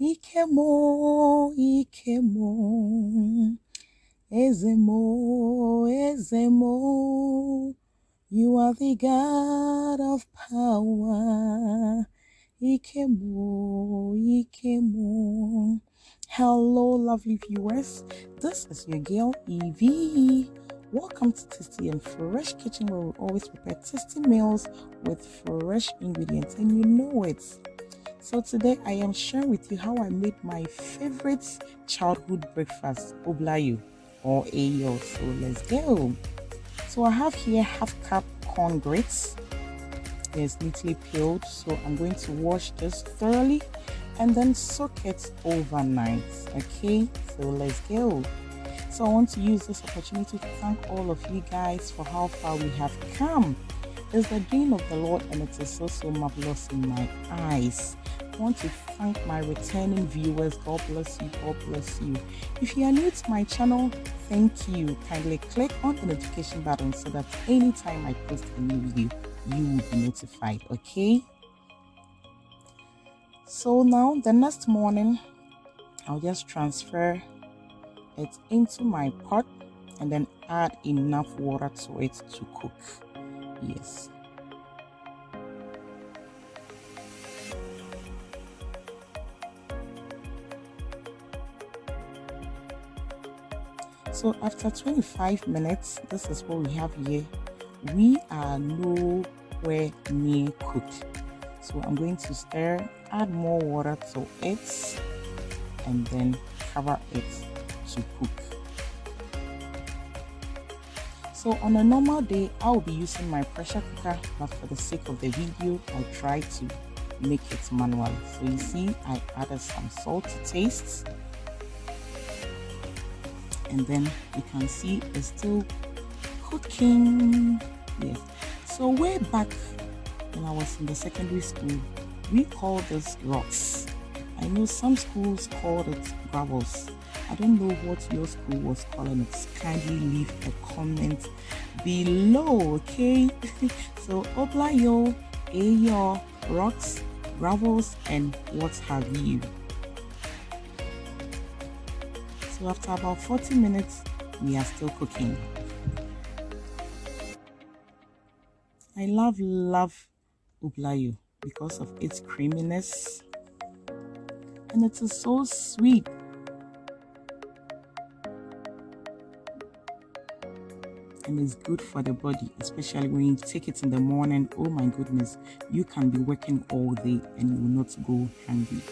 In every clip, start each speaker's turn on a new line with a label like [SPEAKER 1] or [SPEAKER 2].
[SPEAKER 1] Ikemo, Ikemo, Ezemo, Ezemo, you are the God of power. Ikemo, Ikemo. Hello, lovely viewers. This is your girl Evie. Welcome to Tasty and Fresh Kitchen, where we always prepare tasty meals with fresh ingredients, and you know it. So today I am sharing with you how I made my favorite childhood breakfast, Oblayoo or Eyoo. So let's go. So I have here half cup corn grits. It's neatly peeled, so I'm going to wash this thoroughly and then soak it overnight. Okay, so let's go. So I want to use this opportunity to thank all of you guys for how far we have come. It's the doing of the Lord, and it is so marvelous in my eyes. I want to thank my returning viewers. God bless you, God bless you. If you are new to my channel, thank you. Kindly click on the notification button so that anytime I post a new video, you will be notified. Okay, so now the next morning I'll just transfer it into my pot and then add enough water to it to cook. Yes. So after 25 minutes, this is what we have here. We are nowhere near cooked. So I'm going to stir, add more water to it, and then cover it to cook. So on a normal day, I will be using my pressure cooker, but for the sake of the video, I try to make it manual. So you see, I added some salt to taste. And then you can see it's still cooking. Yes. So way back when I was in the secondary school, we called this rocks. I know some schools called it gravels. I don't know what your school was calling it. Kindly leave a comment below, okay? So Oblayoo, Eyoo, rocks, gravels, and what have you. So after about 40 minutes, we are still cooking. I love Oblayoo because of its creaminess, and it is so sweet. And it's good for the body, especially when you take it in the morning. Oh my goodness, you can be working all day and you will not go hungry.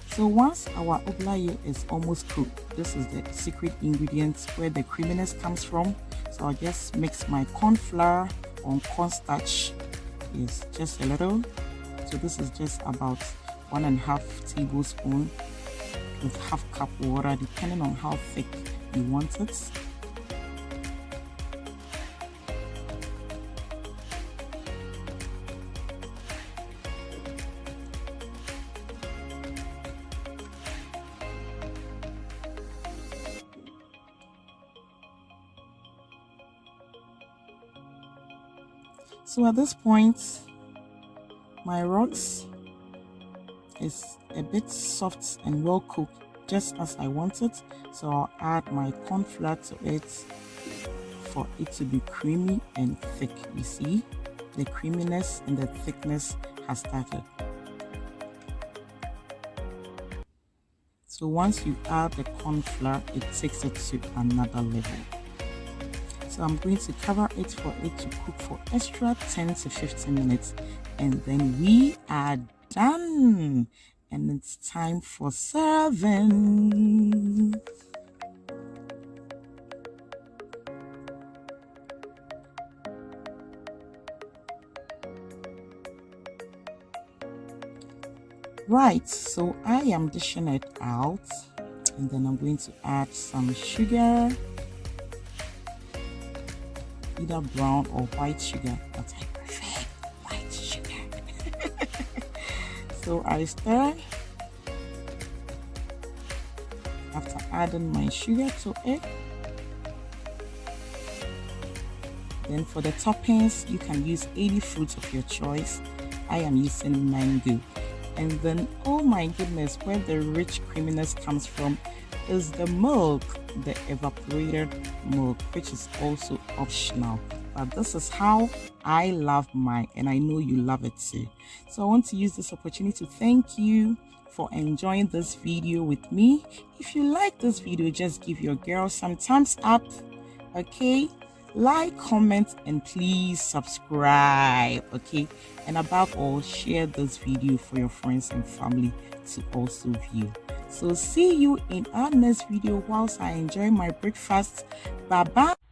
[SPEAKER 1] So once our Oblayoo is almost cooked, this is the secret ingredient where the creaminess comes from. So I'll just mix my corn flour or cornstarch. Yes, just a little. So this is just about 1.5 tablespoons with half cup water, depending on how thick you want it. So at this point, my rocks is a bit soft and well cooked, just as I want it. So I'll add my corn flour to it for it to be creamy and thick. You see, the creaminess and the thickness has started. So once you add the corn flour, it takes it to another level. So I'm going to cover it for it to cook for extra 10 to 15 minutes, and then we are done, and it's time for serving. Right, so I am dishing it out, and then I'm going to add some sugar, either brown or white sugar, but I prefer white sugar. So I stir. After adding my sugar to it, then for the toppings, you can use any fruits of your choice. I am using mango. And then, oh my goodness, where the rich creaminess comes from is the milk, the evaporated milk, which is also optional. But this is how I love mine, and I know you love it too. So I want to use this opportunity to thank you for enjoying this video with me. If you like this video, just give your girl some thumbs up, okay? Like, comment, and please subscribe, okay? And above all, share this video for your friends and family to also view. So see you in our next video whilst I enjoy my breakfast. Bye bye.